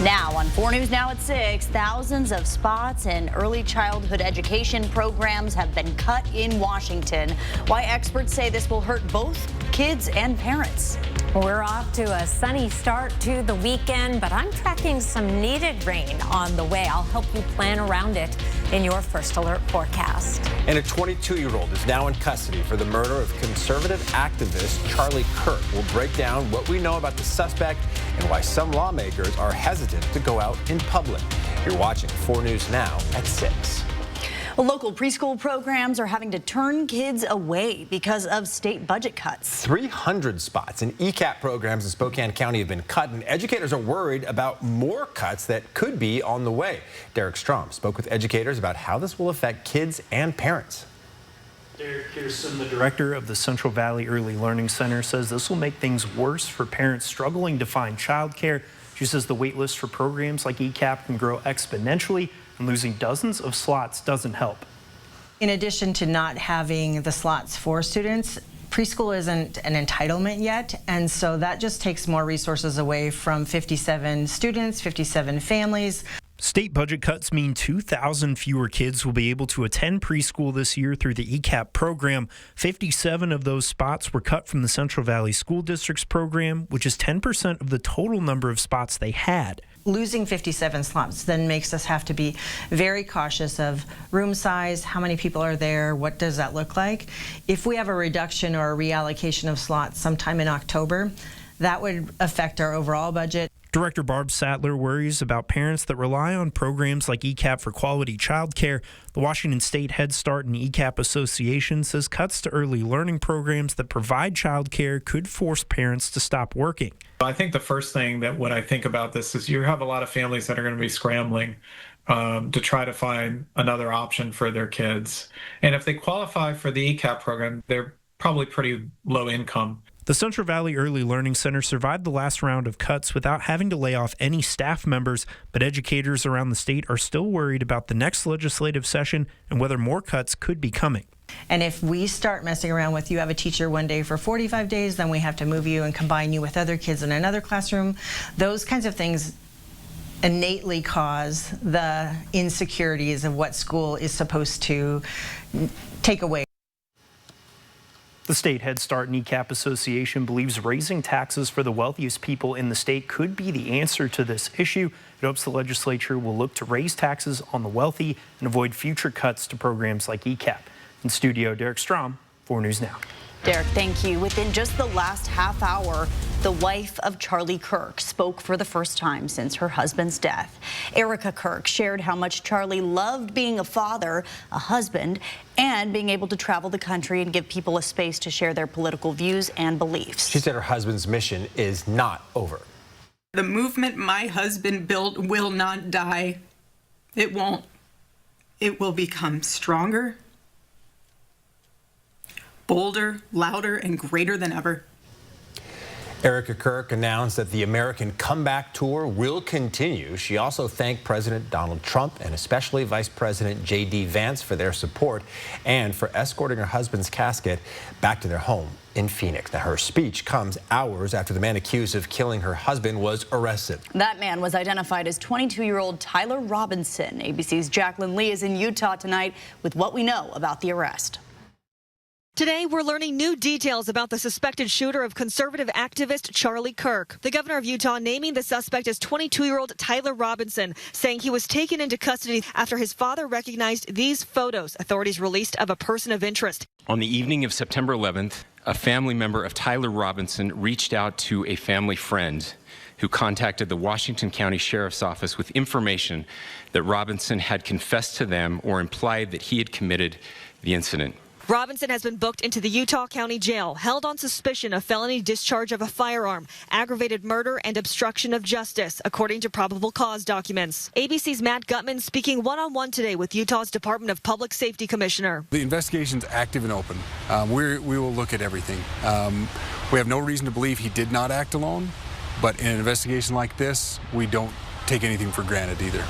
Now on 4 News Now at 6, thousands of spots and early childhood education programs have been cut in Washington. Why experts say this will hurt both kids and parents. We're off to a sunny start to the weekend, but I'm tracking some needed rain on the way. I'll help you plan around it in your First Alert forecast. And a 22-year-old is now in custody for the murder of conservative activist Charlie Kirk. We'll break down what we know about the suspect and why some lawmakers are hesitant to go out in public. You're watching 4 News Now at 6. Local preschool programs are having to turn kids away because of state budget cuts. 300 spots in ECAP programs in Spokane County have been cut, and educators are worried about more cuts that could be on the way. Derek Strom spoke with educators about how this will affect kids and parents. Derek Pearson, the director of the Central Valley Early Learning Center, says this will make things worse for parents struggling to find childcare. She says the wait list for programs like ECAP can grow exponentially, and losing dozens of slots doesn't help. In addition to not having the slots for students, preschool isn't an entitlement yet, and so that just takes more resources away from 57 students, 57 families. State budget cuts mean 2,000 fewer kids will be able to attend preschool this year through the ECAP program. 57 of those spots were cut from the Central Valley School District's program, which is 10% of the total number of spots they had. Losing 57 slots then makes us have to be very cautious of room size, how many people are there, what does that look like. If we have a reduction or a reallocation of slots sometime in October, that would affect our overall budget. Director Barb Sattler worries about parents that rely on programs like ECAP for quality childcare. The Washington State Head Start and ECAP Association says cuts to early learning programs that provide childcare could force parents to stop working. I think the first thing that when I think about this is you have a lot of families that are going to be scrambling to try to find another option for their kids. And if they qualify for the ECAP program, they're probably pretty low income. The Central Valley Early Learning Center survived the last round of cuts without having to lay off any staff members, but educators around the state are still worried about the next legislative session and whether more cuts could be coming. And if we start messing around with you have a teacher one day for 45 days, then we have to move you and combine you with other kids in another classroom, those kinds of things innately cause the insecurities of what school is supposed to take away. The State Head Start and ECAP Association believes raising taxes for the wealthiest people in the state could be the answer to this issue. It hopes the legislature will look to raise taxes on the wealthy and avoid future cuts to programs like ECAP. In studio, Derek Strom, 4 News Now. Derek, thank you. Within just the last half hour, the wife of Charlie Kirk spoke for the first time since her husband's death. Erica Kirk shared how much Charlie loved being a father, a husband, and being able to travel the country and give people a space to share their political views and beliefs. She said her husband's mission is not over. The movement my husband built will not die. It won't. It will become stronger, bolder, louder, and greater than ever. Erica Kirk announced that the American Comeback Tour will continue. She also thanked President Donald Trump and especially Vice President J.D. Vance for their support and for escorting her husband's casket back to their home in Phoenix. Now, her speech comes hours after the man accused of killing her husband was arrested. That man was identified as 22-year-old Tyler Robinson. ABC's Jacqueline Lee is in Utah tonight with what we know about the arrest. Today, we're learning new details about the suspected shooter of conservative activist Charlie Kirk. The governor of Utah naming the suspect as 22-year-old Tyler Robinson, saying he was taken into custody after his father recognized these photos authorities released of a person of interest. On the evening of September 11th, a family member of Tyler Robinson reached out to a family friend who contacted the Washington County Sheriff's Office with information that Robinson had confessed to them or implied that he had committed the incident. Robinson has been booked into the Utah County Jail, held on suspicion of felony discharge of a firearm, aggravated murder, and obstruction of justice, according to probable cause documents. ABC's Matt Gutman speaking one-on-one today with Utah's Department of Public Safety Commissioner. The investigation's active and open. We will look at everything. We have no reason to believe he did not act alone, but in an investigation like this, we don't take anything for granted either.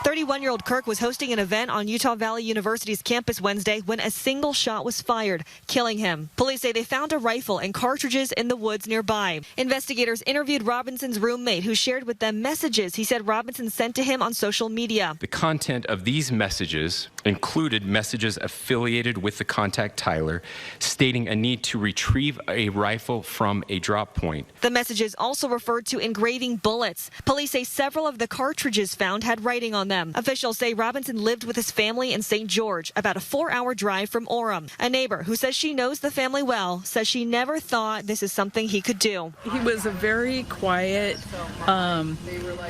31-year-old Kirk was hosting an event on Utah Valley University's campus Wednesday when a single shot was fired, killing him. Police say they found a rifle and cartridges in the woods nearby. Investigators interviewed Robinson's roommate, who shared with them messages he said Robinson sent to him on social media. The content of these messages included messages affiliated with the contact Tyler, stating a need to retrieve a rifle from a drop point. The messages also referred to engraving bullets. Police say several of the cartridges found had writing on them. Officials say Robinson lived with his family in St. George, about a 4-hour drive from Orem. A neighbor who says she knows the family well says she never thought this is something he could do. He was a very quiet,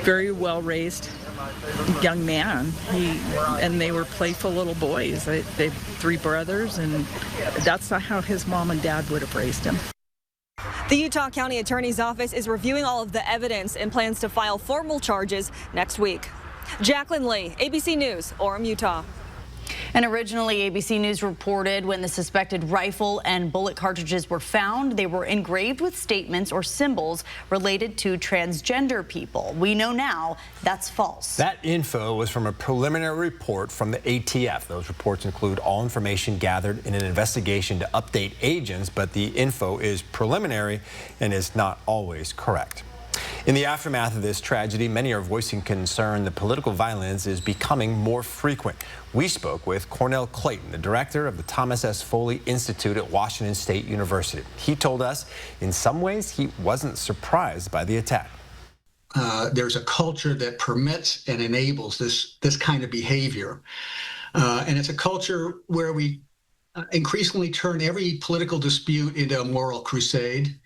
very well-raised young man. And they were playful little boys. They have 3 brothers, and that's not how his mom and dad would have raised him. The Utah County Attorney's Office is reviewing all of the evidence and plans to file formal charges next week. Jacqueline Lee, ABC News, Orem, Utah. And originally, ABC News reported when the suspected rifle and bullet cartridges were found, they were engraved with statements or symbols related to transgender people. We know now that's false. That info was from a preliminary report from the ATF. Those reports include all information gathered in an investigation to update agents, but the info is preliminary and is not always correct. In the aftermath of this tragedy, many are voicing concern that political violence is becoming more frequent. We spoke with Cornell Clayton, the director of the Thomas S. Foley Institute at Washington State University. He told us in some ways he wasn't surprised by the attack. There's a culture that permits and enables this kind of behavior. And it's a culture where we increasingly turn every political dispute into a moral crusade,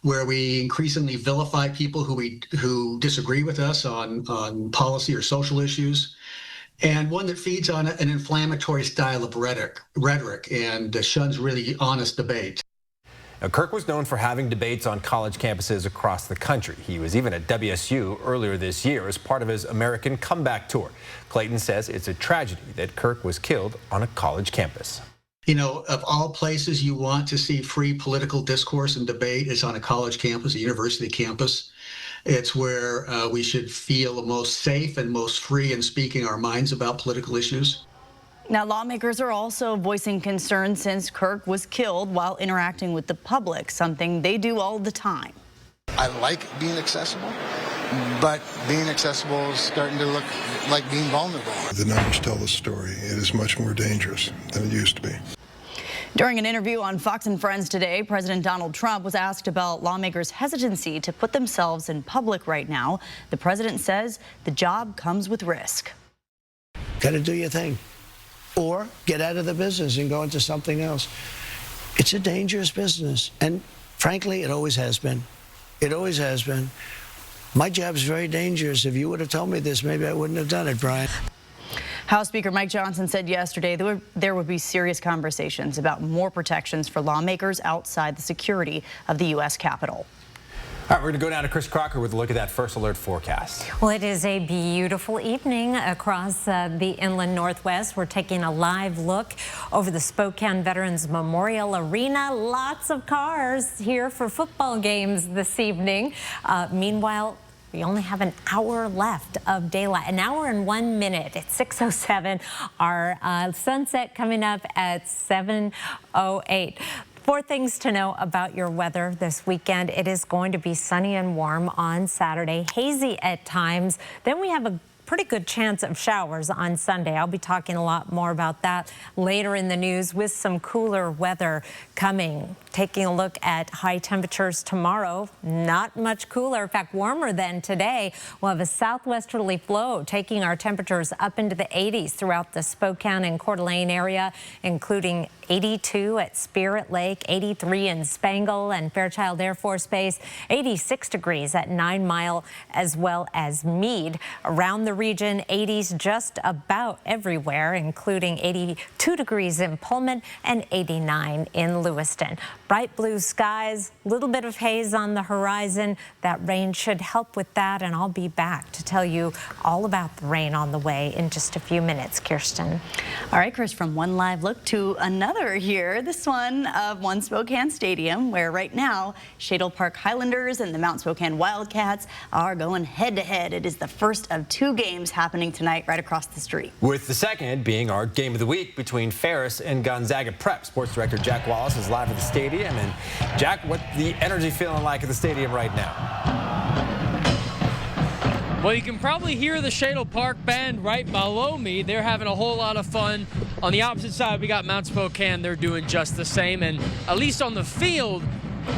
where we increasingly vilify people who disagree with us on policy or social issues, and one that feeds on an inflammatory style of rhetoric and shuns really honest debate. Now, Kirk was known for having debates on college campuses across the country. He was even at WSU earlier this year as part of his American Comeback Tour. Clayton says it's a tragedy that Kirk was killed on a college campus. You know, of all places you want to see free political discourse and debate is on a college campus, a university campus. It's where we should feel the most safe and most free in speaking our minds about political issues. Now, lawmakers are also voicing concern since Kirk was killed while interacting with the public, something they do all the time. I like being accessible, but being accessible is starting to look like being vulnerable. The numbers tell the story. It is much more dangerous than it used to be. During an interview on Fox and Friends today, President Donald Trump was asked about lawmakers' hesitancy to put themselves in public right now. The president says the job comes with risk. Got to do your thing, or get out of the business and go into something else. It's a dangerous business, and frankly, it always has been. It always has been. My job's very dangerous. If you would have told me this, maybe I wouldn't have done it, Brian. House Speaker Mike Johnson said yesterday there would be serious conversations about more protections for lawmakers outside the security of the U.S. Capitol. All right, we're going to go down to Chris Crocker with a look at that First Alert forecast. Well, it is a beautiful evening across the inland Northwest. We're taking a live look over the Spokane Veterans Memorial Arena. Lots of cars here for football games this evening. Meanwhile, we only have an hour left of daylight, an hour and 1 minute. It's 6:07. Our sunset coming up at 7:08. 4 things to know about your weather this weekend. It is going to be sunny and warm on Saturday, hazy at times. Then we have a pretty good chance of showers on Sunday. I'll be talking a lot more about that later in the news with some cooler weather coming. Taking a look at high temperatures tomorrow, not much cooler, in fact warmer than today. We'll have a southwesterly flow taking our temperatures up into the 80s throughout the Spokane and Coeur d'Alene area, including 82 at Spirit Lake, 83 in Spangle and Fairchild Air Force Base, 86 degrees at 9 Mile as well as Meade. Around the region, 80s just about everywhere, including 82 degrees in Pullman and 89 in Lewiston. Bright blue skies, a little bit of haze on the horizon. That rain should help with that, and I'll be back to tell you all about the rain on the way in just a few minutes. Kirsten. All right, Chris, from one live look to another another here, this one of One Spokane Stadium, where right now Shadle Park Highlanders and the Mount Spokane Wildcats are going head-to-head. It is the first of 2 games happening tonight right across the street. With the second being our game of the week between Ferris and Gonzaga Prep. Sports Director Jack Wallace is live at the stadium. And Jack, what's the energy feeling like at the stadium right now? Well, you can probably hear the Shadle Park band right below me. They're having a whole lot of fun. On the opposite side, we got Mount Spokane. They're doing just the same. And at least on the field,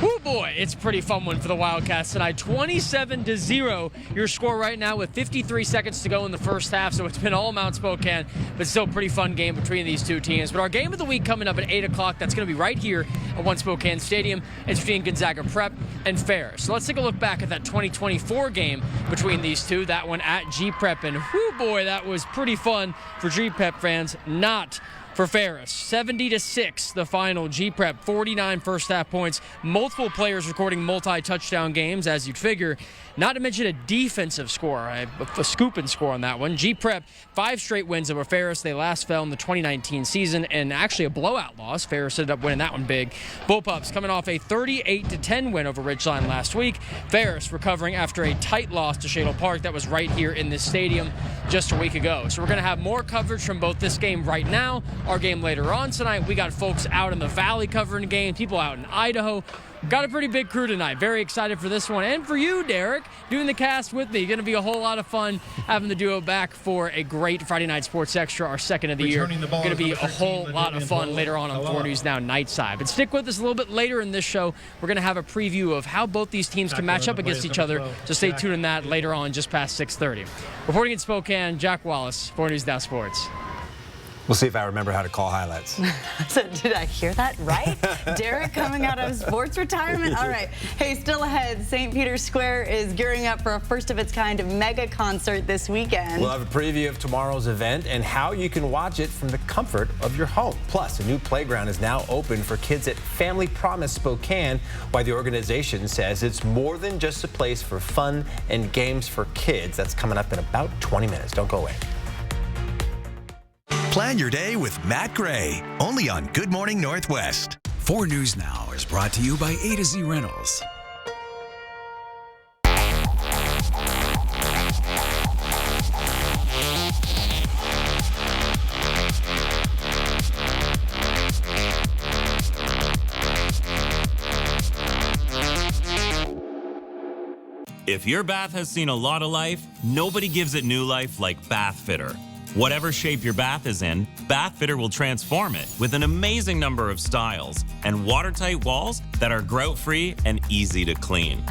whoo boy, it's a pretty fun one for the Wildcats tonight. 27-0 your score right now with 53 seconds to go in the first half. So it's been all Mount Spokane, but still a pretty fun game between these 2 teams. But our game of the week coming up at 8 o'clock, that's going to be right here at One Spokane Stadium. It's between Gonzaga Prep and Ferris. So let's take a look back at that 2024 game between these two. That one at G-Prep, and whoo boy, that was pretty fun for G-Prep fans. Not for Ferris. 70-6 the final. G-Prep 49 first half points. Multiple players recording multi-touchdown games, as you'd figure. Not to mention a defensive score, a scooping score on that one. G-Prep 5 straight wins over Ferris. They last fell in the 2019 season, and actually a blowout loss. Ferris ended up winning that one big. Bullpups coming off a 38-10 win over Ridgeline last week. Ferris recovering after a tight loss to Shadle Park that was right here in this stadium just a week ago. So we're going to have more coverage from both this game right now, our game later on tonight. We got folks out in the Valley covering the game, people out in Idaho. Got a pretty big crew tonight. Very excited for this one. And for you, Derek, doing the cast with me. Going to be a whole lot of fun having the duo back for a great Friday Night Sports Extra, our second of the year. Going to be a whole lot of fun later on 4 News Now Nightside. But stick with us a little bit later in this show. We're going to have a preview of how both these teams can match up against each other. So stay tuned in that later on, just past 6:30. Reporting in Spokane, Jack Wallace, 4 News Now Sports. We'll see if I remember how to call highlights. So did I hear that right? Derek coming out of sports retirement? All right. Hey, still ahead, St. Peter's Square is gearing up for a first-of-its-kind mega concert this weekend. We'll have a preview of tomorrow's event and how you can watch it from the comfort of your home. Plus, a new playground is now open for kids at Family Promise Spokane, why the organization says it's more than just a place for fun and games for kids. That's coming up in about 20 minutes. Don't go away. Plan your day with Matt Gray, only on Good Morning Northwest. 4 News Now is brought to you by A to Z Rentals. If your bath has seen a lot of life, nobody gives it new life like Bath Fitter. Whatever shape your bath is in, Bath Fitter will transform it with an amazing number of styles and watertight walls that are grout-free and easy to clean.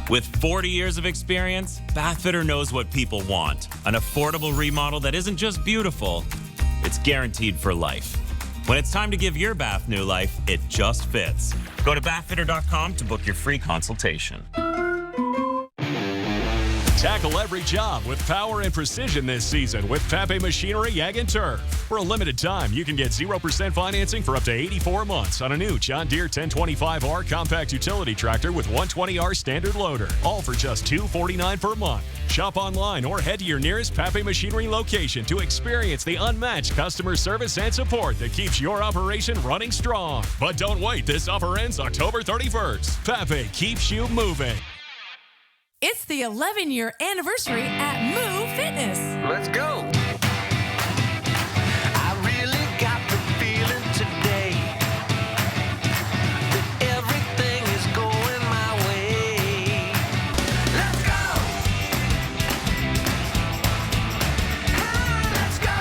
With 40 years of experience, Bath Fitter knows what people want. An affordable remodel that isn't just beautiful, it's guaranteed for life. When it's time to give your bath new life, it just fits. Go to bathfitter.com to book your free consultation. Tackle every job with power and precision this season with Pape Machinery Ag and Turf. For a limited time, you can get 0% financing for up to 84 months on a new John Deere 1025R compact utility tractor with 120R standard loader, all for just $249 per month. Shop online or head to your nearest Pape Machinery location to experience the unmatched customer service and support that keeps your operation running strong. But don't wait, this offer ends October 31st. Pape keeps you moving. It's the 11-year anniversary at Move Fitness. Let's go. I really got the feeling today that everything is going my way. Let's go. Let's go.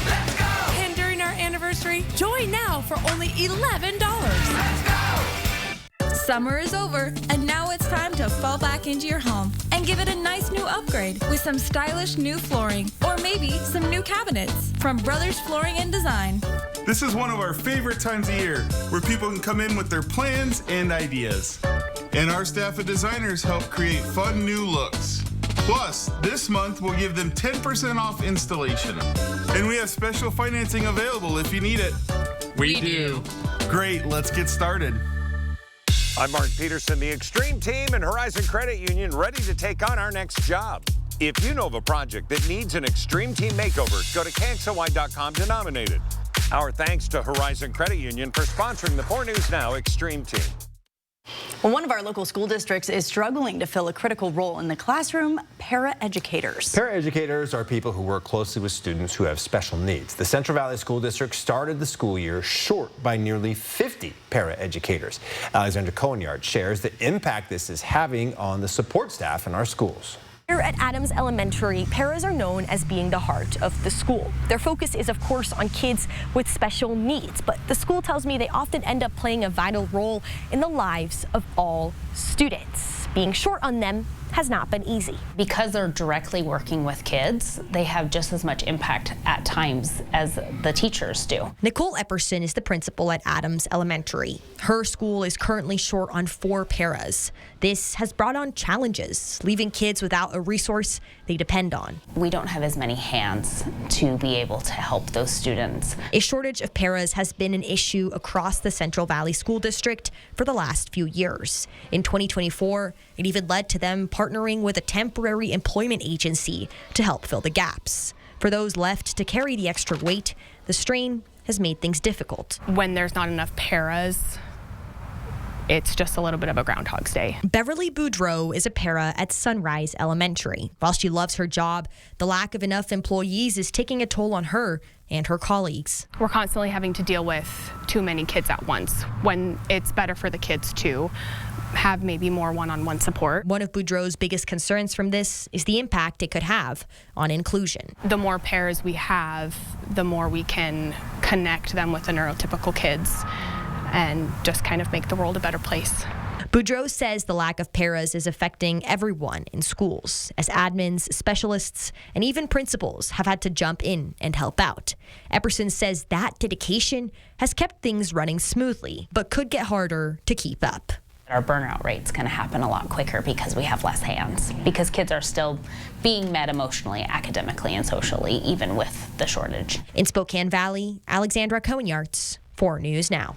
Let's go. And during our anniversary, join now for only $11. Let's go. Summer is over, and now it's time to fall back into your home and give it a nice new upgrade with some stylish new flooring or maybe some new cabinets from Brothers Flooring and Design. This is one of our favorite times of year where people can come in with their plans and ideas. And our staff of designers help create fun new looks. Plus, this month we'll give them 10% off installation. And we have special financing available if you need it. We do. Great, let's get started. I'm Mark Peterson, the Extreme Team and Horizon Credit Union, ready to take on our next job. If you know of a project that needs an Extreme Team makeover, go to KXLY.com to nominate it. Our thanks to Horizon Credit Union for sponsoring the 4 News Now Extreme Team. Well, one of our local school districts is struggling to fill a critical role in the classroom: paraeducators. Paraeducators are people who work closely with students who have special needs. The Central Valley School District started the school year short by nearly 50 paraeducators. Alexandra Cohen-Yard shares the impact this is having on the support staff in our schools. Here at Adams Elementary, paras are known as being the heart of the school. Their focus is, of course, on kids with special needs, but the school tells me they often end up playing a vital role in the lives of all students. Being short on them has not been easy. Because they're directly working with kids, they have just as much impact at times as the teachers do. Nicole Epperson is the principal at Adams Elementary. Her school is currently short on 4 paras. This has brought on challenges, leaving kids without a resource they depend on. We don't have as many hands to be able to help those students. A shortage of paras has been an issue across the Central Valley School District for the last few years. In 2024, it even led to them partnering with a temporary employment agency to help fill the gaps. For those left to carry the extra weight, the strain has made things difficult. When there's not enough paras, it's just a little bit of a Groundhog's Day. Beverly Boudreau is a para at Sunrise Elementary. While she loves her job, the lack of enough employees is taking a toll on her and her colleagues. We're constantly having to deal with too many kids at once, when it's better for the kids to have maybe more one-on-one support. One of Boudreau's biggest concerns from this is the impact it could have on inclusion. The more paras we have, the more we can connect them with the neurotypical kids and just kind of make the world a better place. Boudreau says the lack of paras is affecting everyone in schools, as admins, specialists, and even principals have had to jump in and help out. Epperson says that dedication has kept things running smoothly, but could get harder to keep up. Our burnout rate's going to happen a lot quicker because we have less hands, because kids are still being met emotionally, academically, and socially, even with the shortage. In Spokane Valley, Alexandra Cohen-Yards, 4 News Now.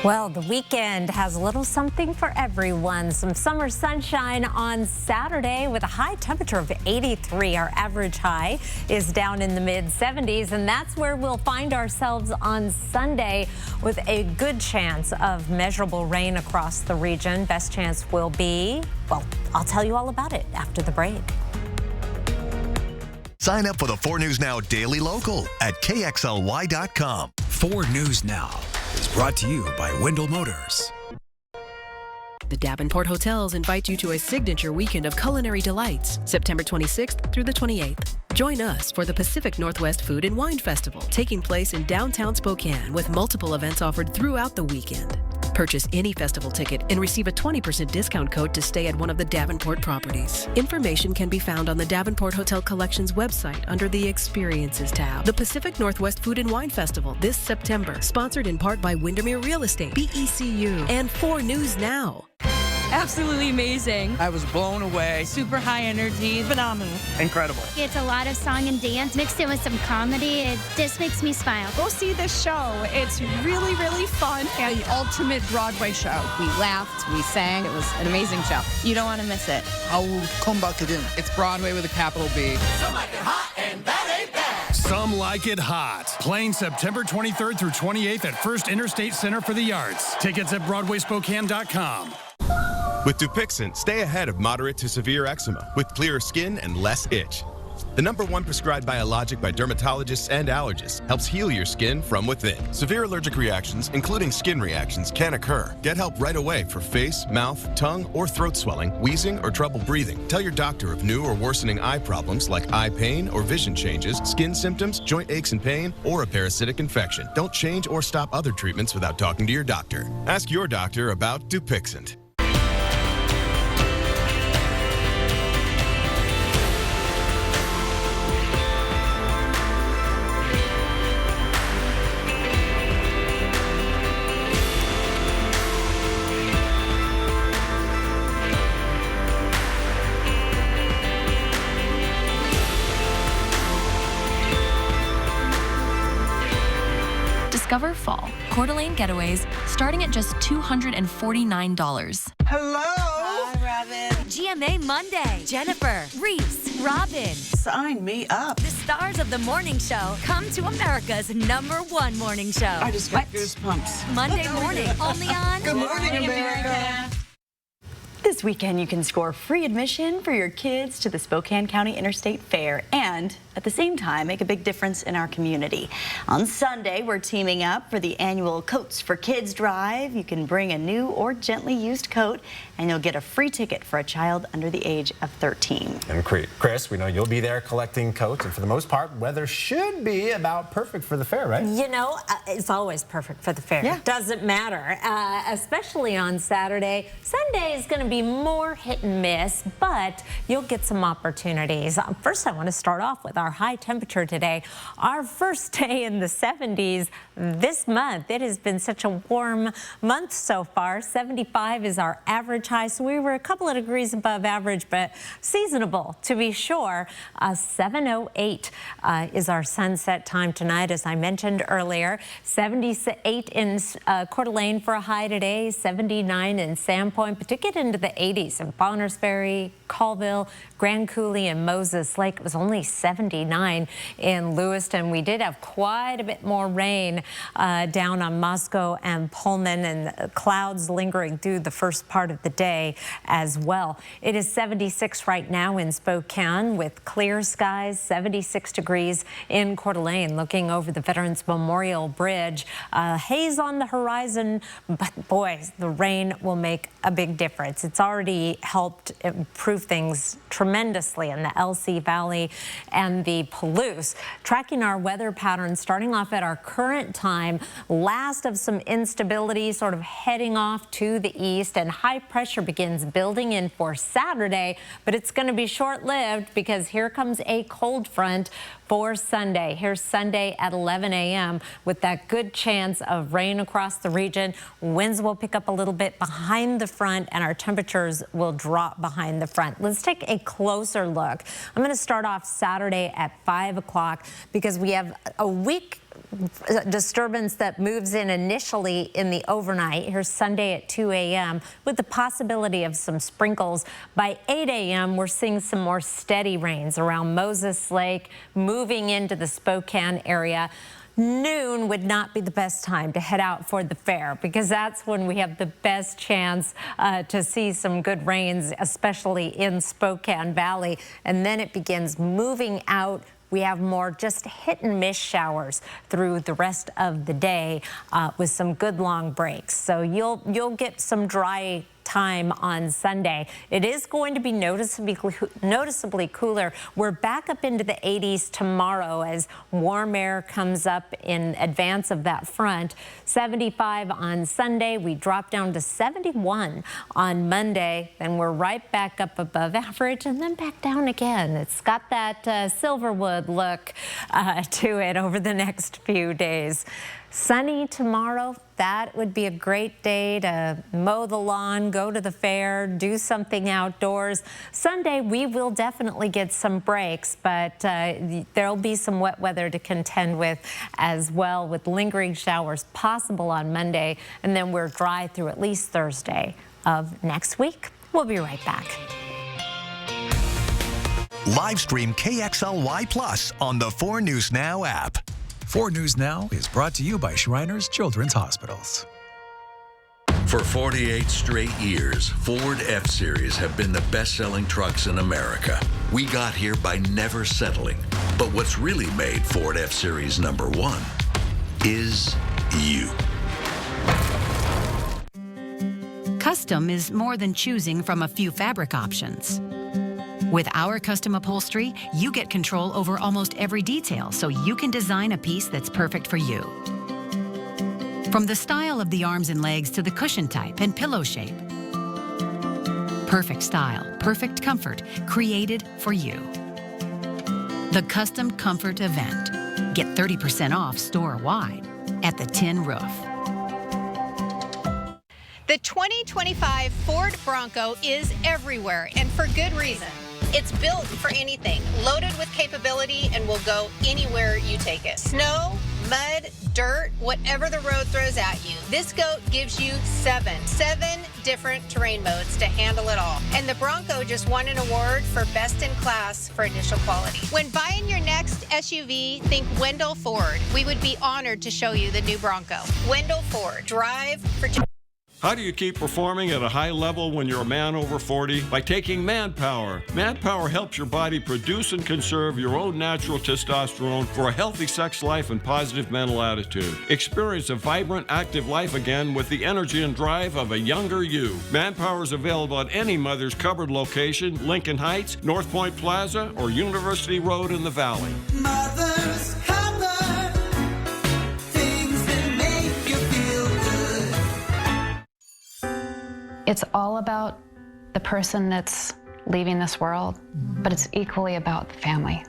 Well, the weekend has a little something for everyone. Some summer sunshine on Saturday with a high temperature of 83. Our average high is down in the mid-70s, and that's where we'll find ourselves on Sunday with a good chance of measurable rain across the region. Best chance will be, well, I'll tell you all about it after the break. Sign up for the 4 News Now Daily Local at KXLY.com. 4 News Now is brought to you by Wendell Motors. The Davenport Hotels invite you to a signature weekend of culinary delights, September 26th through the 28th. Join us for the Pacific Northwest Food and Wine Festival, taking place in downtown Spokane with multiple events offered throughout the weekend. Purchase any festival ticket and receive a 20% discount code to stay at one of the Davenport properties. Information can be found on the Davenport Hotel Collections website under the Experiences tab. The Pacific Northwest Food and Wine Festival this September, sponsored in part by Windermere Real Estate, BECU, and 4 News Now. Absolutely amazing. I was blown away. Super high energy. Phenomenal. Incredible. It's a lot of song and dance mixed in with some comedy. It just makes me smile. Go see this show. It's really, really fun and the ultimate Broadway show. We laughed, we sang. It was an amazing show. You don't want to miss it. I will come back again. It's Broadway with a capital B. Some like it hot and that ain't that. Some like it hot. Playing September 23rd through 28th at First Interstate Center for the Arts. Tickets at BroadwaySpokane.com. With Dupixent, stay ahead of moderate to severe eczema with clearer skin and less itch. The #1 prescribed biologic by dermatologists and allergists helps heal your skin from within. Severe allergic reactions, including skin reactions, can occur. Get help right away for face, mouth, tongue, or throat swelling, wheezing, or trouble breathing. Tell your doctor of new or worsening eye problems like eye pain or vision changes, skin symptoms, joint aches and pain, or a parasitic infection. Don't change or stop other treatments without talking to your doctor. Ask your doctor about Dupixent. Discover fall. Coeur d'Alene getaways starting at just $249. Hello? Robin. GMA Monday. Jennifer, Reese, Robin. Sign me up. The stars of the morning show come to America's #1 morning show. I just got goosebumps. Monday morning, only on Good morning, America. This weekend, you can score free admission for your kids to the Spokane County Interstate Fair and, at the same time, make a big difference in our community. On Sunday, we're teaming up for the annual Coats for Kids drive. You can bring a new or gently used coat, and you'll get a free ticket for a child under the age of 13. And Chris, we know you'll be there collecting coats, and for the most part, weather should be about perfect for the fair, right? You know, it's always perfect for the fair. Yeah. It doesn't matter, especially on Saturday. Sunday is going to be more hit and miss, but you'll get some opportunities. First, I want to start off with our high temperature today. Our first day in the 70s this month. It has been such a warm month so far. 75 is our average high, so we were a couple of degrees above average, but seasonable to be sure. 7:08 is our sunset time tonight, as I mentioned earlier. 78 in Coeur d'Alene for a high today, 79 in Sandpoint, but to get into the 80s in Bonners Ferry, Colville, Grand Coulee, and Moses Lake. It was only 79 in Lewiston. We did have quite a bit more rain down on Moscow and Pullman, and clouds lingering through the first part of the day as well. It is 76 right now in Spokane with clear skies, 76 degrees in Coeur d'Alene, looking over the Veterans Memorial Bridge. Haze on the horizon, but boy, the rain will make a big difference. It's already helped improve things tremendously in the LC Valley and the Palouse. Tracking our weather patterns, starting off at our current time, last of some instability sort of heading off to the east, and high pressure begins building in for Saturday, but it's going to be short-lived because here comes a cold front for Sunday. Here's Sunday at 11 a.m. with that good chance of rain across the region. Winds will pick up a little bit behind the front, and our temperatures will drop behind the front. Let's take a closer look. I'm going to start off Saturday at 5 o'clock because we have a weak disturbance that moves in initially in the overnight. Here's Sunday at 2 a.m. with the possibility of some sprinkles. By 8 a.m. we're seeing some more steady rains around Moses Lake, moving into the Spokane area. Noon would not be the best time to head out for the fair because that's when we have the best chance to see some good rains, especially in Spokane Valley. And then it begins moving out. We have more just hit and miss showers through the rest of the day with some good long breaks. So you'll get some dry time on Sunday. It is going to be noticeably cooler. We're back up into the 80s tomorrow as warm air comes up in advance of that front. 75 on Sunday. We drop down to 71 on Monday. Then we're right back up above average and then back down again. It's got that Silverwood look to it over the next few days. Sunny tomorrow. That would be a great day to mow the lawn, go to the fair, do something outdoors. Sunday, we will definitely get some breaks, but there'll be some wet weather to contend with as well, with lingering showers possible on Monday, and then we're dry through at least Thursday of next week. We'll be right back. Live stream KXLY Plus on the 4 News Now app. 4 News Now is brought to you by Shriners Children's Hospitals. For 48 straight years, Ford F-Series have been the best-selling trucks in America. We got here by never settling. But what's really made Ford F-Series #1 is you. Custom is more than choosing from a few fabric options. With our custom upholstery, you get control over almost every detail, so you can design a piece that's perfect for you. From the style of the arms and legs to the cushion type and pillow shape. Perfect style, perfect comfort, created for you. The Custom Comfort Event. Get 30% off store-wide at the Tin Roof. The 2025 Ford Bronco is everywhere, and for good reason. It's built for anything, loaded with capability, and will go anywhere you take it. Snow, mud, dirt, whatever the road throws at you. This goat gives you seven different terrain modes to handle it all. And the Bronco just won an award for best in class for initial quality. When buying your next SUV, think Wendell Ford. We would be honored to show you the new Bronco. Wendell Ford, drive for... How do you keep performing at a high level when you're a man over 40? By taking Manpower. Manpower helps your body produce and conserve your own natural testosterone for a healthy sex life and positive mental attitude. Experience a vibrant, active life again with the energy and drive of a younger you. Manpower is available at any Mother's Cupboard location, Lincoln Heights, North Point Plaza, or University Road in the Valley. Mother's Cupboard, things that make you feel good. It's all about the person that's leaving this world, but it's equally about the family.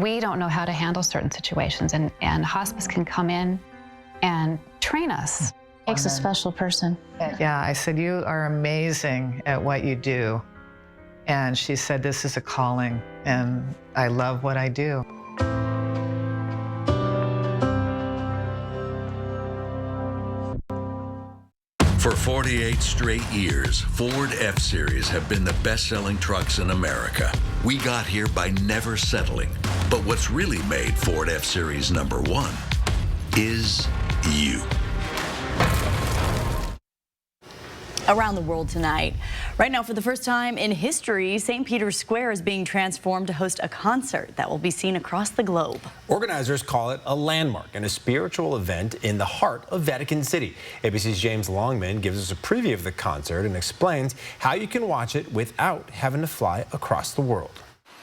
We don't know how to handle certain situations, and hospice can come in and train us. Takes a special person. Yeah, I said, you are amazing at what you do. And she said, this is a calling, and I love what I do. For 48 straight years, Ford F-Series have been the best-selling trucks in America. We got here by never settling. But what's really made Ford F-Series #1 is you. Around the world tonight. Right now, for the first time in history, St. Peter's Square is being transformed to host a concert that will be seen across the globe. Organizers call it a landmark and a spiritual event in the heart of Vatican City. ABC's James Longman gives us a preview of the concert and explains how you can watch it without having to fly across the world.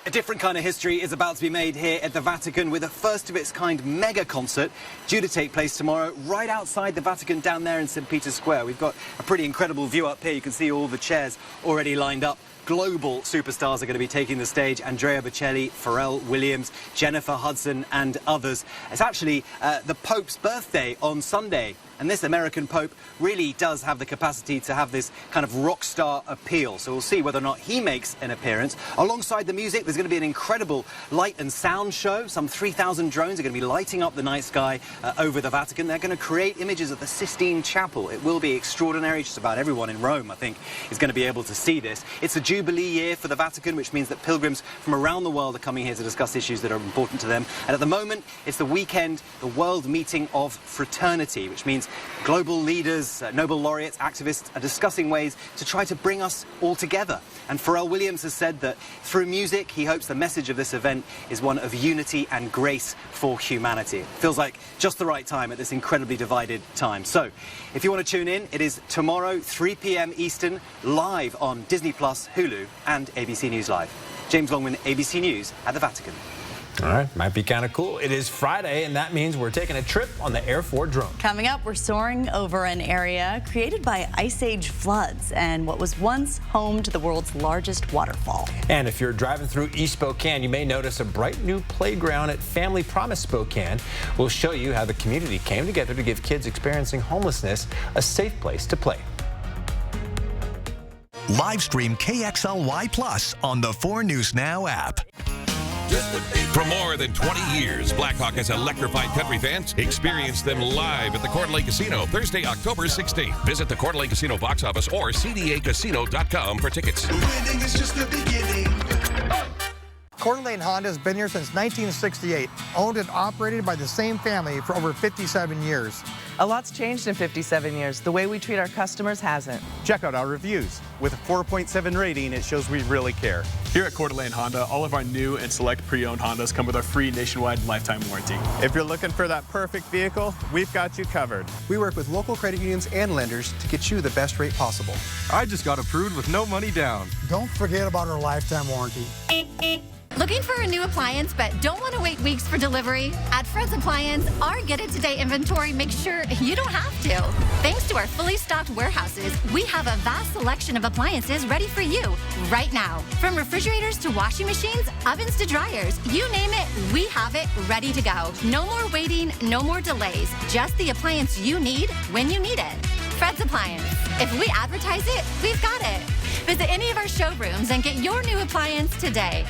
A different kind of history is about to be made here at the Vatican with a first-of-its-kind mega concert due to take place tomorrow right outside the Vatican down there in St. Peter's Square. We've got a pretty incredible view up here. You can see all the chairs already lined up. Global superstars are going to be taking the stage. Andrea Bocelli, Pharrell Williams, Jennifer Hudson and others. It's actually the Pope's birthday on Sunday. And this American Pope really does have the capacity to have this kind of rock star appeal. So we'll see whether or not he makes an appearance. Alongside the music, there's going to be an incredible light and sound show. Some 3,000 drones are going to be lighting up the night sky over the Vatican. They're going to create images of the Sistine Chapel. It will be extraordinary. Just about everyone in Rome, I think, is going to be able to see this. It's a Jubilee year for the Vatican, which means that pilgrims from around the world are coming here to discuss issues that are important to them. And at the moment, it's the weekend, the World Meeting of Fraternity, which means global leaders, Nobel laureates, activists are discussing ways to try to bring us all together. And Pharrell Williams has said that through music, he hopes the message of this event is one of unity and grace for humanity. It feels like just the right time at this incredibly divided time. So, if you want to tune in, it is tomorrow, 3 p.m. Eastern, live on Disney+, Hulu, and ABC News Live. James Longman, ABC News at the Vatican. All right, might be kind of cool. It is Friday, and that means we're taking a trip on the Air 4 drone. Coming up, we're soaring over an area created by Ice Age floods and what was once home to the world's largest waterfall. And if you're driving through East Spokane, you may notice a bright new playground at Family Promise Spokane. We'll show you how the community came together to give kids experiencing homelessness a safe place to play. Live stream KXLY Plus on the 4 News Now app. For more than 20 years, Blackhawk has electrified country fans. Experience them live at the Coeur d'Alene Casino, Thursday, October 16th. Visit the Coeur d'Alene Casino box office or cdacasino.com for tickets. Winning is just the beginning. Coeur d'Alene Honda has been here since 1968, owned and operated by the same family for over 57 years. A lot's changed in 57 years. The way we treat our customers hasn't. Check out our reviews. With a 4.7 rating, it shows we really care. Here at Coeur d'Alene Honda, all of our new and select pre-owned Hondas come with our free nationwide lifetime warranty. If you're looking for that perfect vehicle, we've got you covered. We work with local credit unions and lenders to get you the best rate possible. I just got approved with no money down. Don't forget about our lifetime warranty. Looking for a new appliance but don't want to wait weeks for delivery? At Fred's Appliance, our Get It Today inventory makes sure you don't have to. Thanks to our fully stocked warehouses, we have a vast selection of appliances ready for you right now. From refrigerators to washing machines, ovens to dryers, you name it, we have it ready to go. No more waiting, no more delays. Just the appliance you need when you need it. Fred's Appliance. If we advertise it, we've got it. Visit any of our showrooms and get your new appliance today.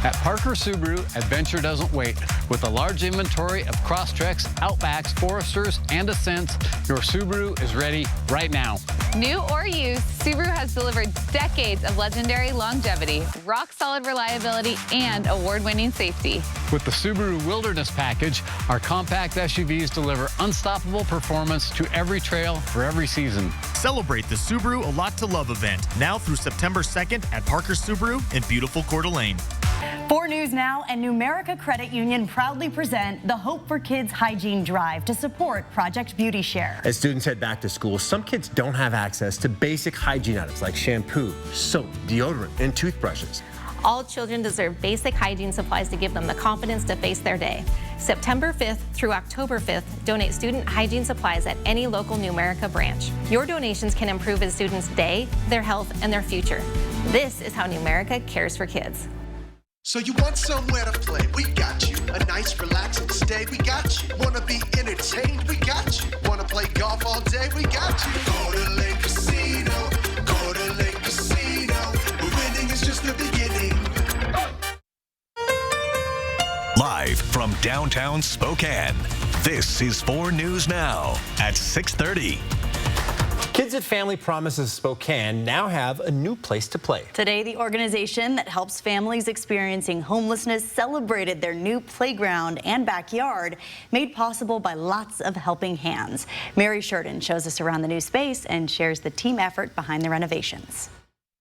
At Parker Subaru, adventure doesn't wait. With a large inventory of Crosstreks, Outbacks, Foresters, and Ascents, your Subaru is ready right now. New or used, Subaru has delivered decades of legendary longevity, rock-solid reliability, and award-winning safety. With the Subaru Wilderness Package, our compact SUVs deliver unstoppable performance to every trail for every season. Celebrate the Subaru A Lot to Love event, now through September 2nd at Parker Subaru in beautiful Coeur d'Alene. 4 News Now and Numerica Credit Union proudly present the Hope for Kids Hygiene Drive to support Project Beauty Share. As students head back to school, some kids don't have access to basic hygiene items like shampoo, soap, deodorant, and toothbrushes. All children deserve basic hygiene supplies to give them the confidence to face their day. September 5th through October 5th, donate student hygiene supplies at any local Numerica branch. Your donations can improve a student's day, their health, and their future. This is how Numerica cares for kids. So you want somewhere to play? We got you. A nice relaxing stay? We got you. Wanna be entertained? We got you. Wanna play golf all day? We got you. Coeur d'Alene Casino. Coeur d'Alene Casino. Where winning is just the beginning. Live from downtown Spokane, this is 4 News Now at 6:30. Kids at Family Promises Spokane now have a new place to play. Today, the organization that helps families experiencing homelessness celebrated their new playground and backyard, made possible by lots of helping hands. Mary Sheridan shows us around the new space and shares the team effort behind the renovations.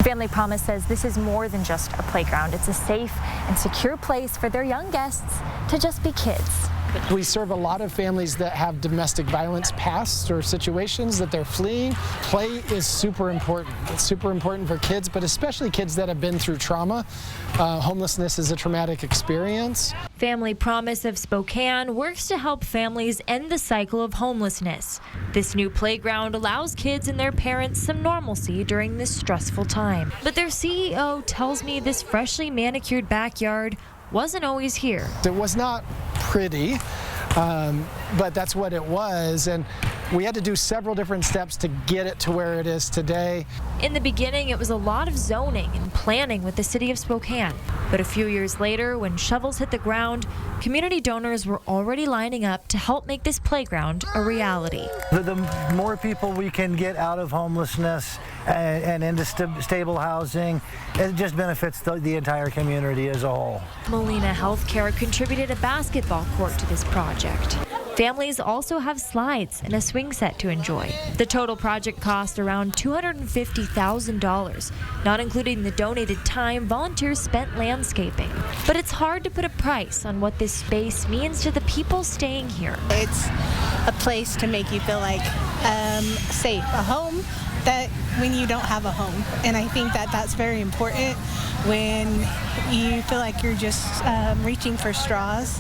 Family Promise says this is more than just a playground. It's a safe and secure place for their young guests to just be kids. We serve a lot of families that have domestic violence pasts or situations that they're fleeing. Play is super important. It's super important for kids, but especially kids that have been through trauma. Homelessness is a traumatic experience. Family Promise of Spokane works to help families end the cycle of homelessness. This new playground allows kids and their parents some normalcy during this stressful time. But their CEO tells me this freshly manicured backyard wasn't always here. It was not pretty, but that's what it was, and we had to do several different steps to get it to where it is today. In the beginning, it was a lot of zoning and planning with the city of Spokane. But a few years later, when shovels hit the ground, community donors were already lining up to help make this playground a reality. The more people we can get out of homelessness and into stable housing, it just benefits the entire community as a whole. Molina Healthcare contributed a basketball court to this project. Families also have slides and a swing set to enjoy. The total project cost around $250,000, not including the donated time volunteers spent landscaping. But it's hard to put a price on what this space means to the people staying here. It's a place to make you feel like safe, a home that when you don't have a home. And I think that that's very important when you feel like you're just reaching for straws.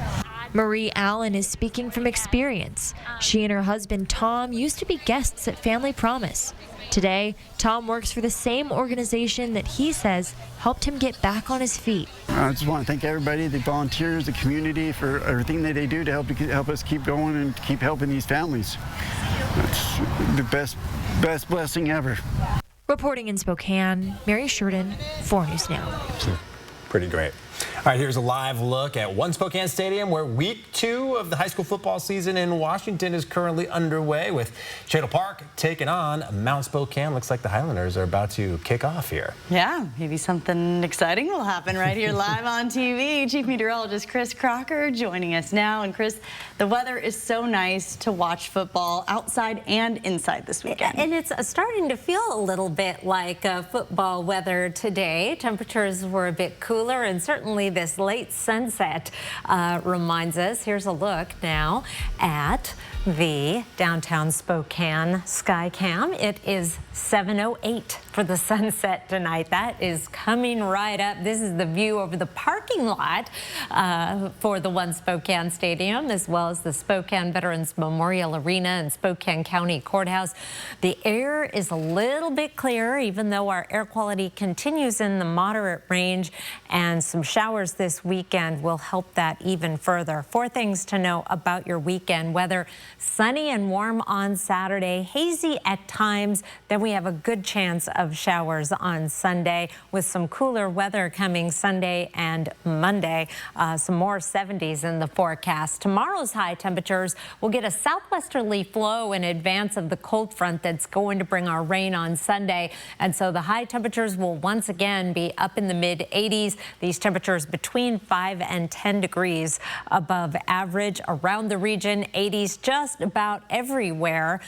Marie Allen is speaking from experience. She and her husband Tom used to be guests at Family Promise. Today, Tom works for the same organization that he says helped him get back on his feet. I just want to thank everybody, the volunteers, the community, for everything that they do to help us keep going and keep helping these families. It's the best blessing ever. Reporting in Spokane, Mary Sheridan, 4 News Now. Pretty great. All right, here's a live look at One Spokane Stadium, where week 2 of the high school football season in Washington is currently underway, with Chadle Park taking on Mount Spokane. Looks like the Highlanders are about to kick off here. Yeah, maybe something exciting will happen right here live on TV. Chief Meteorologist Chris Crocker joining us now. And Chris, the weather is so nice to watch football outside and inside this weekend. And it's starting to feel a little bit like football weather today. Temperatures were a bit cooler, and certainly this late sunset reminds us. Here's a look now at the downtown Spokane sky cam. It is 7:08 for the sunset tonight. That is coming right up. This is the view over the parking lot for the One Spokane Stadium, as well as the Spokane Veterans Memorial Arena and Spokane County Courthouse. The air is a little bit clearer, even though our air quality continues in the moderate range, and some showers this weekend will help that even further. 4 things to know about your weekend weather. Sunny and warm on Saturday, hazy at times. Then we have a good chance of showers on Sunday with some cooler weather coming Sunday and Monday. Some more 70s in the forecast. Tomorrow's high temperatures will get a southwesterly flow in advance of the cold front that's going to bring our rain on Sunday. And so the high temperatures will once again be up in the mid 80s. These temperatures between 5 and 10 degrees above average around the region. 80s just about everywhere.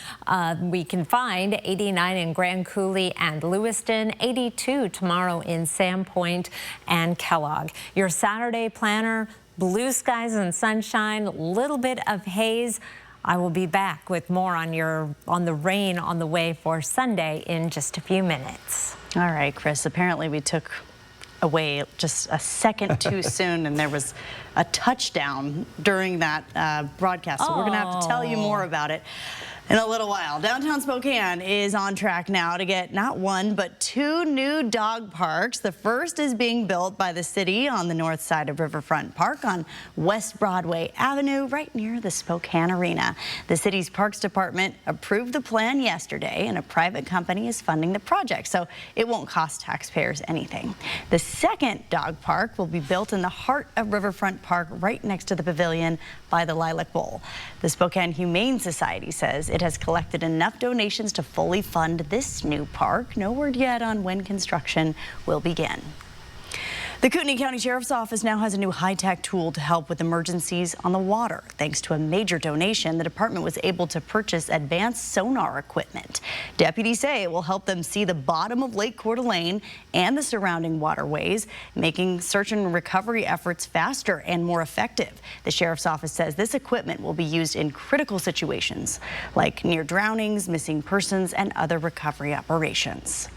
We can find 89 in Grand Coulee and Lewiston, 82 tomorrow in Sandpoint and Kellogg. Your Saturday planner, blue skies and sunshine, a little bit of haze. I will be back with more on the rain on the way for Sunday in just a few minutes. All right, Chris, apparently we took away just a second too soon, and there was a touchdown during that broadcast. So we're going to have to tell you more about it in a little while. Downtown Spokane is on track now to get not one, but 2 new dog parks. The first is being built by the city on the north side of Riverfront Park on West Broadway Avenue, right near the Spokane Arena. The city's Parks Department approved the plan yesterday, and a private company is funding the project, so it won't cost taxpayers anything. The second dog park will be built in the heart of Riverfront Park, right next to the pavilion by the Lilac Bowl. The Spokane Humane Society says it has collected enough donations to fully fund this new park. No word yet on when construction will begin. The Kootenai County Sheriff's Office now has a new high-tech tool to help with emergencies on the water. Thanks to a major donation, the department was able to purchase advanced sonar equipment. Deputies say it will help them see the bottom of Lake Coeur d'Alene and the surrounding waterways, making search and recovery efforts faster and more effective. The Sheriff's Office says this equipment will be used in critical situations like near drownings, missing persons, and other recovery operations.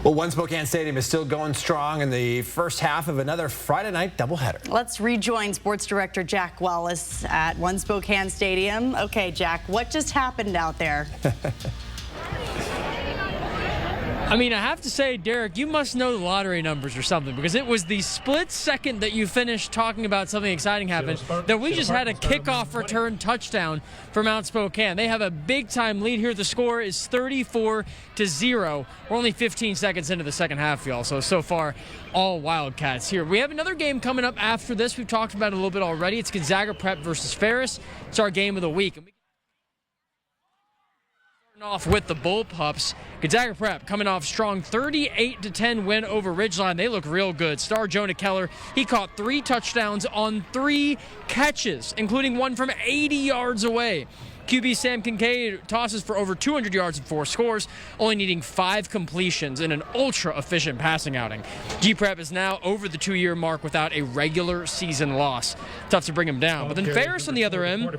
Well, One Spokane Stadium is still going strong in the first half of another Friday night doubleheader. Let's rejoin Sports Director Jack Wallace at One Spokane Stadium. Okay, Jack, what just happened out there? I mean, I have to say, Derek, you must know the lottery numbers or something, because it was the split second that you finished talking about something exciting happened that we just had a kickoff return touchdown for Mount Spokane. They have a big-time lead here. The score is 34-0. We're only 15 seconds into the second half, y'all, so far, all Wildcats here. We have another game coming up after this. We've talked about it a little bit already. It's Gonzaga Prep versus Ferris. It's our game of the week. Off with the Bullpups. Gonzaga Prep coming off strong 38-10 win over Ridgeline. They look real good. Star Jonah Keller, he caught 3 touchdowns on 3 catches, including one from 80 yards away. QB Sam Kincaid tosses for over 200 yards and 4 scores, only needing 5 completions in an ultra-efficient passing outing. G-Prep is now over the 2-year mark without a regular season loss. Tough to bring them down. But then Ferris on the other end,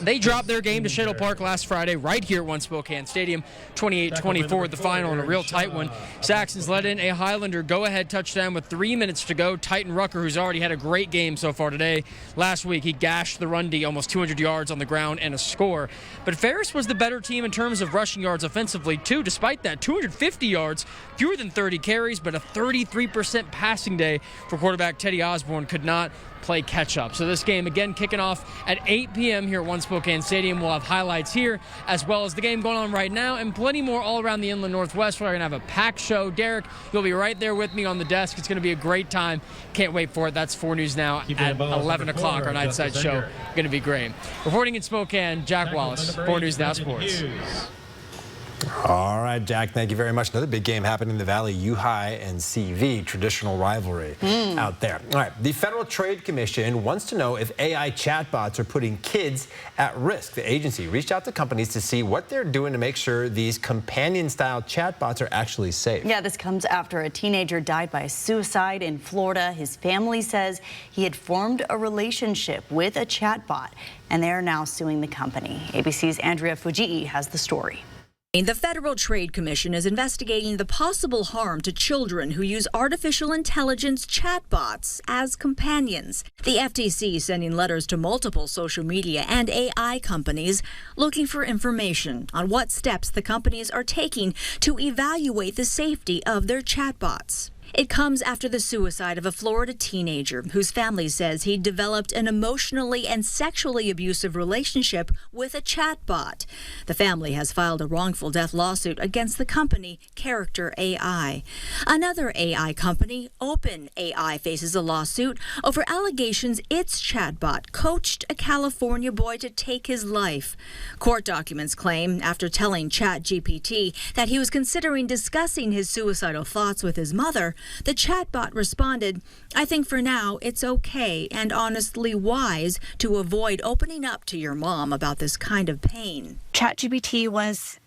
they dropped their game to Shuttle Park last Friday right here at One Spokane Stadium. 28-24 the final, and a real tight one. Saxons let in a Highlander go-ahead touchdown with 3 minutes to go. Titan Rucker, who's already had a great game so far today. Last week, he gashed the run D, almost 200 yards on the ground and a score. But Ferris was the better team in terms of rushing yards offensively, too. Despite that, 250 yards, fewer than 30 carries, but a 33% passing day for quarterback Teddy Osborne. Could not play catch-up. So this game, again, kicking off at 8 p.m. here at One Spokane Stadium. We'll have highlights here, as well as the game going on right now, and plenty more all around the Inland Northwest. We're going to have a packed show. Derek, you'll be right there with me on the desk. It's going to be a great time. Can't wait for it. That's 4 News Now at 11 o'clock, our Nightside show. Going to be great. Reporting in Spokane, Jack Wallace, 4 News Now Sports. All right, Jack, thank you very much. Another big game happening in the Valley, U-High and CV, traditional rivalry out there. All right, the Federal Trade Commission wants to know if AI chatbots are putting kids at risk. The agency reached out to companies to see what they're doing to make sure these companion-style chatbots are actually safe. Yeah, this comes after a teenager died by suicide in Florida. His family says he had formed a relationship with a chatbot, and they're now suing the company. ABC's Andrea Fujii has the story. The Federal Trade Commission is investigating the possible harm to children who use artificial intelligence chatbots as companions. The FTC is sending letters to multiple social media and AI companies looking for information on what steps the companies are taking to evaluate the safety of their chatbots. It comes after the suicide of a Florida teenager whose family says he developed an emotionally and sexually abusive relationship with a chatbot. The family has filed a wrongful death lawsuit against the company Character AI. Another AI company, OpenAI, faces a lawsuit over allegations its chatbot coached a California boy to take his life. Court documents claim after telling ChatGPT that he was considering discussing his suicidal thoughts with his mother, the chatbot responded, "I think for now it's okay and honestly wise to avoid opening up to your mom about this kind of pain." ChatGPT was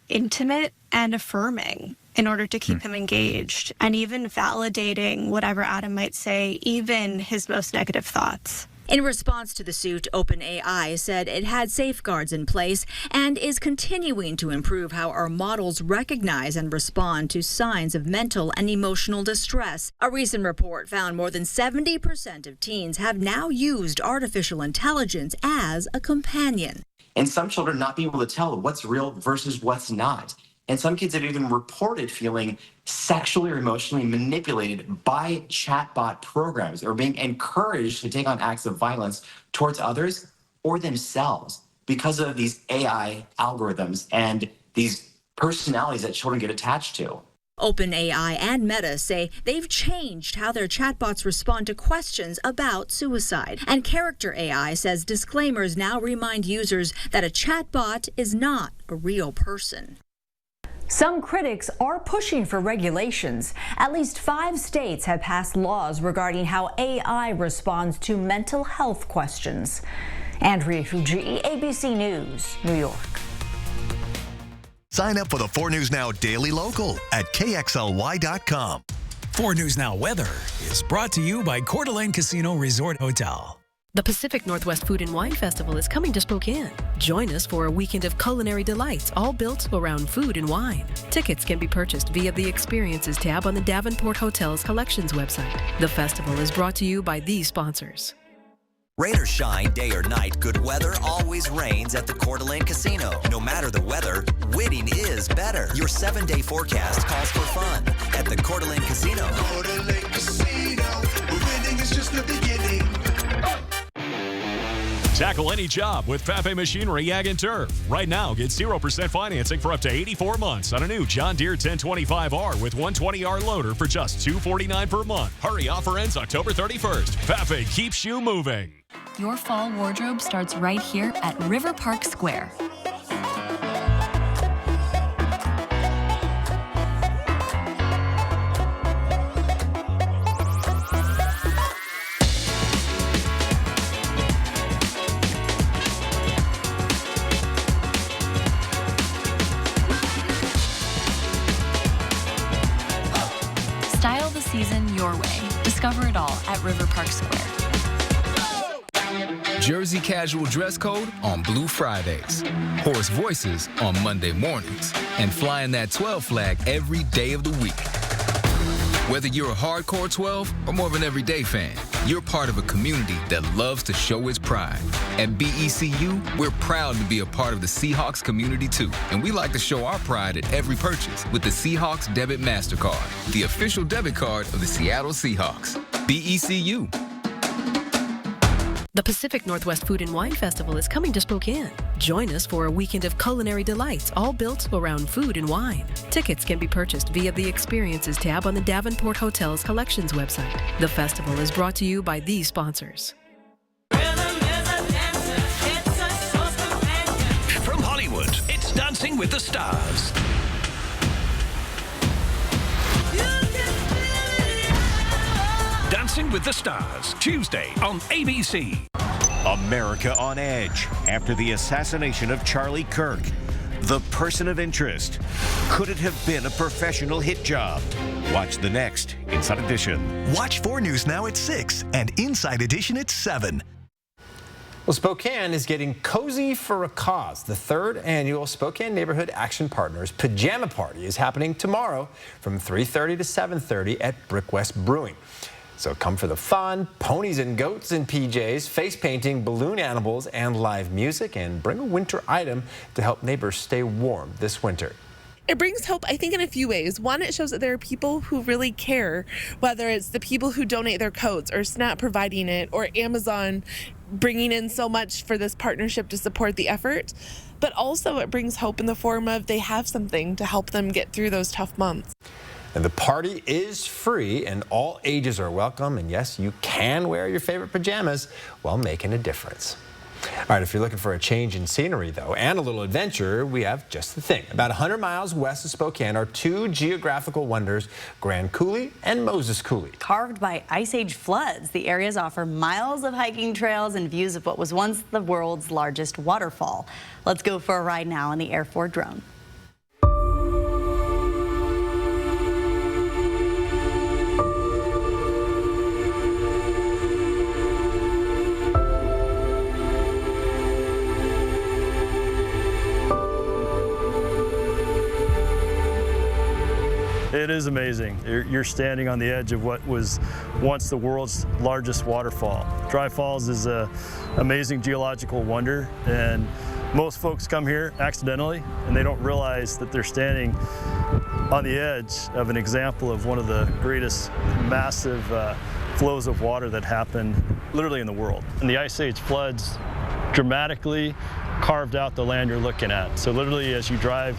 intimate and affirming in order to keep him engaged, and even validating whatever Adam might say, even his most negative thoughts. In response to the suit, OpenAI said it had safeguards in place and is continuing to improve how our models recognize and respond to signs of mental and emotional distress. A recent report found more than 70% of teens have now used artificial intelligence as a companion. And some children not being able to tell what's real versus what's not. And some kids have even reported feeling sexually or emotionally manipulated by chatbot programs or being encouraged to take on acts of violence towards others or themselves because of these AI algorithms and these personalities that children get attached to. OpenAI and Meta say they've changed how their chatbots respond to questions about suicide. And Character AI says disclaimers now remind users that a chatbot is not a real person. Some critics are pushing for regulations. At least 5 states have passed laws regarding how AI responds to mental health questions. Andrea Fuji, ABC News, New York. Sign up for the 4 News Now Daily Local at KXLY.com. 4 News Now weather is brought to you by Coeur d'Alene Casino Resort Hotel. The Pacific Northwest Food and Wine Festival is coming to Spokane. Join us for a weekend of culinary delights, all built around food and wine. Tickets can be purchased via the Experiences tab on the Davenport Hotel's Collections website. The festival is brought to you by these sponsors. Rain or shine, day or night, good weather always reigns at the Coeur d'Alene Casino. No matter the weather, winning is better. Your 7-day forecast calls for fun at the Coeur d'Alene Casino. Coeur d'Alene Casino, where winning is just the beginning. Tackle any job with Fafe Machinery Ag and Turf. Right now, get 0% financing for up to 84 months on a new John Deere 1025R with 120R loader for just $249 per month. Hurry, offer ends October 31st. Fafe keeps you moving. Your fall wardrobe starts right here at River Park Square. Style the season your way. Discover it all at River Park Square. Jersey casual dress code on Blue Fridays. Hoarse voices on Monday mornings. And flying that 12 flag every day of the week. Whether you're a hardcore 12 or more of an everyday fan, you're part of a community that loves to show its pride. At BECU, we're proud to be a part of the Seahawks community too. And we like to show our pride at every purchase with the Seahawks Debit MasterCard, the official debit card of the Seattle Seahawks. BECU. The Pacific Northwest Food and Wine Festival is coming to Spokane. Join us for a weekend of culinary delights, all built around food and wine. Tickets can be purchased via the Experiences tab on the Davenport Hotel's Collections website. The festival is brought to you by these sponsors. From Hollywood, it's Dancing with the Stars. Dancing with the Stars, Tuesday on ABC. America on edge after the assassination of Charlie Kirk. The person of interest. Could it have been a professional hit job? Watch the next Inside Edition. Watch 4 News Now at 6 and Inside Edition at 7. Well, Spokane is getting cozy for a cause. The 3rd annual Spokane Neighborhood Action Partners Pajama Party is happening tomorrow from 3:30 to 7:30 at Brick West Brewing. So come for the fun, ponies and goats in PJs, face painting, balloon animals, and live music, and bring a winter item to help neighbors stay warm this winter. It brings hope, I think, in a few ways. One, it shows that there are people who really care, whether it's the people who donate their coats or Snap providing it or Amazon bringing in so much for this partnership to support the effort. But also it brings hope in the form of they have something to help them get through those tough months. And the party is free and all ages are welcome. And yes, you can wear your favorite pajamas while making a difference. All right, if you're looking for a change in scenery, though, and a little adventure, we have just the thing. About 100 miles west of Spokane are two geographical wonders, Grand Coulee and Moses Coulee. Carved by Ice Age floods, the areas offer miles of hiking trails and views of what was once the world's largest waterfall. Let's go for a ride now on the Air 4 drone. It is amazing. You're standing on the edge of what was once the world's largest waterfall. Dry Falls is an amazing geological wonder, and most folks come here accidentally and they don't realize that they're standing on the edge of an example of one of the greatest massive flows of water that happened literally in the world. And the Ice Age floods dramatically carved out the land you're looking at. So literally as you drive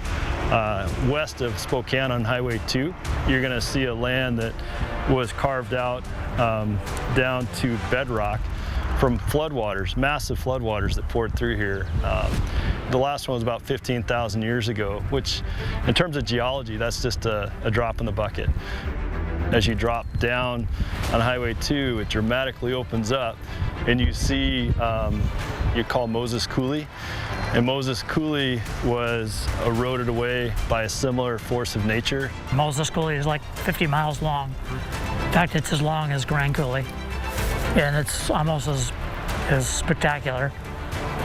west of Spokane on Highway 2, you're going to see a land that was carved out down to bedrock from floodwaters, massive floodwaters that poured through here. The last one was about 15,000 years ago, which in terms of geology, that's just a drop in the bucket. As you drop down on Highway 2, it dramatically opens up and you see you call Moses Coulee. And Moses Coulee was eroded away by a similar force of nature. Moses Coulee is like 50 miles long. In fact, it's as long as Grand Coulee. And it's almost as spectacular,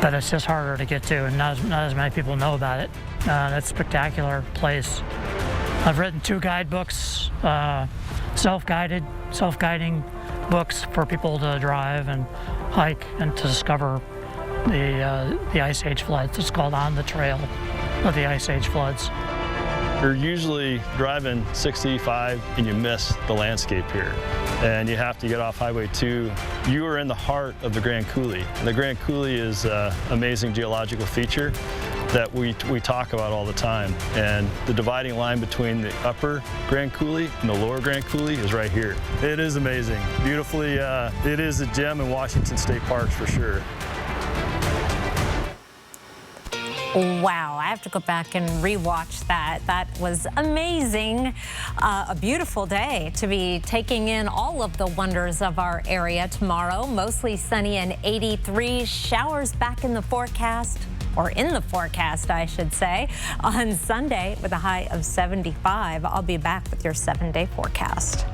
but it's just harder to get to, and not as many people know about it. It's a spectacular place. I've written 2 guidebooks, self-guiding books for people to drive and hike and to discover the Ice Age floods. It's called On the Trail of the Ice Age Floods. You're usually driving 65 and you miss the landscape here, and you have to get off Highway 2. You are in the heart of the Grand Coulee. And the Grand Coulee is an amazing geological feature that we talk about all the time. And the dividing line between the upper Grand Coulee and the lower Grand Coulee is right here. It is amazing. Beautifully, it is a gem in Washington State Parks for sure. Wow, I have to go back and rewatch that. That was amazing. A beautiful day to be taking in all of the wonders of our area tomorrow. Mostly sunny and 83. Showers back in the forecast, or in the forecast, I should say, on Sunday with a high of 75. I'll be back with your 7-day forecast.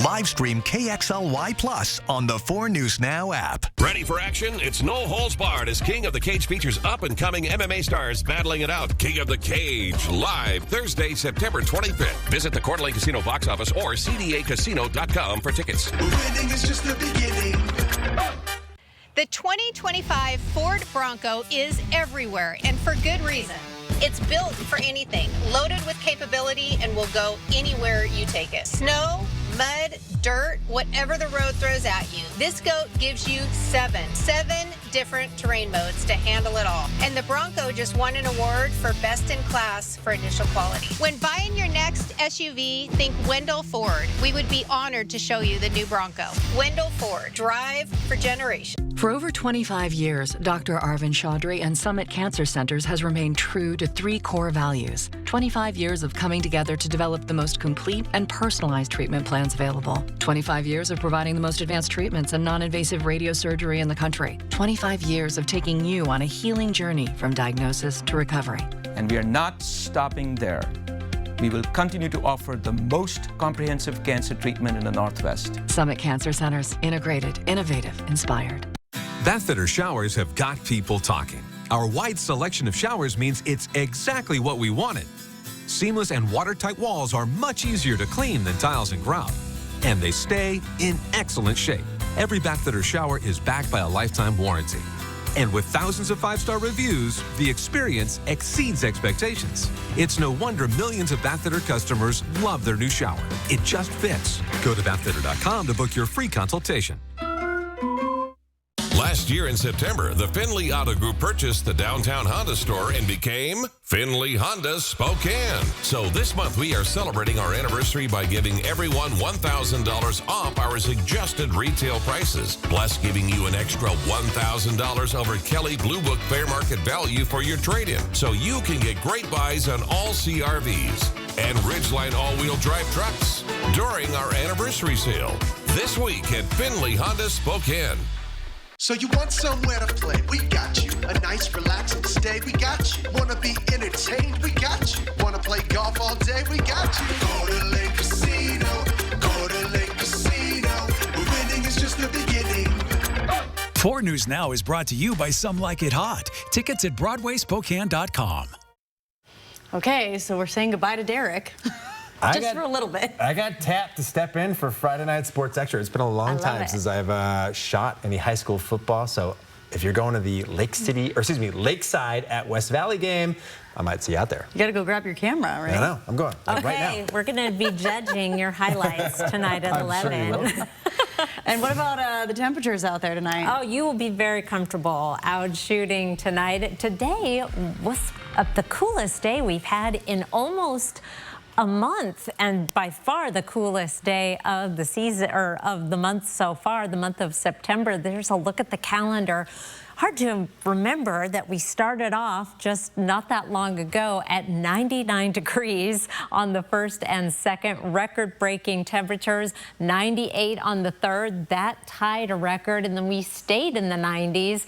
Live stream KXLY Plus on the 4 News Now app. Ready for action? It's no holds barred as King of the Cage features up-and-coming MMA stars battling it out. King of the Cage, live Thursday, September 25th. Visit the Coeur d'Alene Casino box office or cdacasino.com for tickets. Winning is just the beginning. The 2025 Ford Bronco is everywhere, and for good reason. It's built for anything, loaded with capability, and will go anywhere you take it. Snow, mud, dirt, whatever the road throws at you. This goat gives you seven different terrain modes to handle it all. And the Bronco just won an award for best in class for initial quality. When buying your next SUV, think Wendell Ford. We would be honored to show you the new Bronco. Wendell Ford, drive for generations. For over 25 years, Dr. Arvind Chaudhry and Summit Cancer Centers has remained true to 3 core values. 25 years of coming together to develop the most complete and personalized treatment plans available. 25 years of providing the most advanced treatments and non-invasive radiosurgery in the country. 25 years of taking you on a healing journey from diagnosis to recovery. And we are not stopping there. We will continue to offer the most comprehensive cancer treatment in the Northwest. Summit Cancer Centers, integrated, innovative, inspired. Bathfitter showers have got people talking. Our wide selection of showers means it's exactly what we wanted. Seamless and watertight walls are much easier to clean than tiles and grout. And they stay in excellent shape. Every Bathfitter shower is backed by a lifetime warranty. And with thousands of 5-star reviews, the experience exceeds expectations. It's no wonder millions of Bathfitter customers love their new shower. It just fits. Go to bathfitter.com to book your free consultation. Last year in September, the Finley Auto Group purchased the downtown Honda store and became Finley Honda Spokane. So this month we are celebrating our anniversary by giving everyone $1,000 off our suggested retail prices, plus giving you an extra $1,000 over Kelly Blue Book fair market value for your trade-in. So you can get great buys on all CRVs and Ridgeline all-wheel drive trucks during our anniversary sale this week at Finley Honda Spokane. So you want somewhere to play? We got you. A nice relaxing stay? We got you. Wanna be entertained? We got you. Wanna play golf all day? We got you. Go to Lake Casino. Go to Lake Casino. Winning is just the beginning. 4 News Now is brought to you by Some Like It Hot. Tickets at BroadwaySpokane.com. Okay, so we're saying goodbye to Derek. Just for a little bit. I got tapped to step in for Friday Night Sports Extra. It's been a long time since I've shot any high school football. So if you're going to the Lakeside at West Valley game, I might see you out there. You got to go grab your camera, right? I know. I'm going Okay, right now. we're going to be judging your highlights tonight at 11. And what about the temperatures out there tonight? Oh, you will be very comfortable out shooting tonight. Today was the coolest day we've had in almost a month, and by far the coolest day of the season, or of the month so far, the month of September. There's a look at the calendar. Hard to remember that we started off just not that long ago at 99 degrees on the 1st and 2nd, record-breaking temperatures, 98 on the 3rd. That tied a record, and then we stayed in the 90s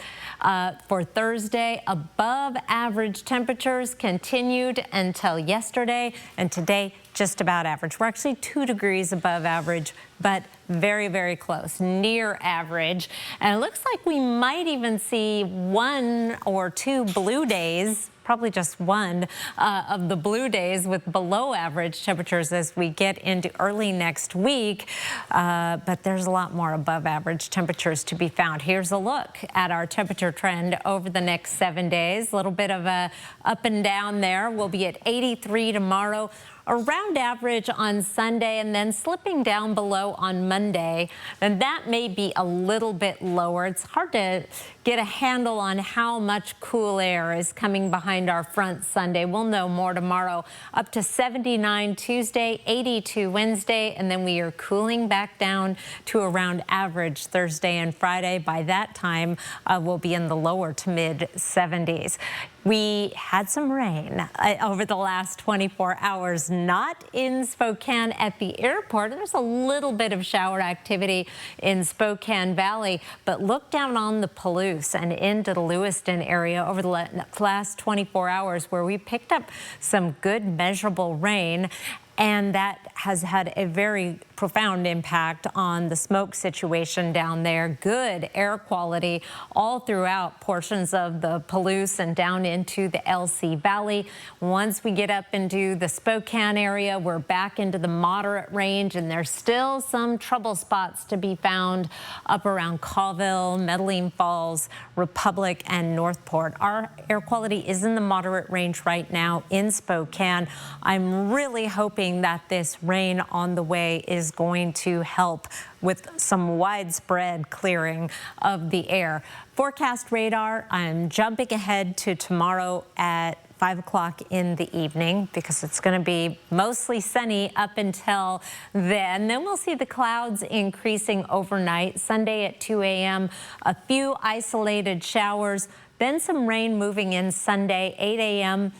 for Thursday. Above average temperatures continued until yesterday, and today just about average. We're actually 2 degrees above average, but very, very close, near average. And it looks like we might even see 1 or 2 blue days, probably just one of the blue days with below average temperatures as we get into early next week. But there's a lot more above average temperatures to be found. Here's a look at our temperature trend over the next 7 days. A little bit of a up and down there. We'll be at 83 tomorrow, around average on Sunday, and then slipping down below on Monday. And that may be a little bit lower. It's hard to get a handle on how much cool air is coming behind our front Sunday. We'll know more tomorrow. Up to 79 Tuesday, 82 Wednesday, and then we are cooling back down to around average Thursday and Friday. By that time, we'll be in the lower to mid 70s. We had some rain over the last 24 hours, not in Spokane at the airport. There's a little bit of shower activity in Spokane Valley, but look down on the Palouse and into the Lewiston area over the last 24 hours where we picked up some good measurable rain. And that has had a very profound impact on the smoke situation down there. Good air quality all throughout portions of the Palouse and down into the LC Valley. Once we get up into the Spokane area, we're back into the moderate range, and there's still some trouble spots to be found up around Colville, Medellin Falls, Republic, and Northport. Our air quality is in the moderate range right now in Spokane. I'm really hoping that this rain on the way is going to help with some widespread clearing of the air. Forecast radar, I'm jumping ahead to tomorrow at 5 o'clock in the evening because it's going to be mostly sunny up until then. Then we'll see the clouds increasing overnight. Sunday at 2 a.m., a few isolated showers, then some rain moving in Sunday, 8 a.m.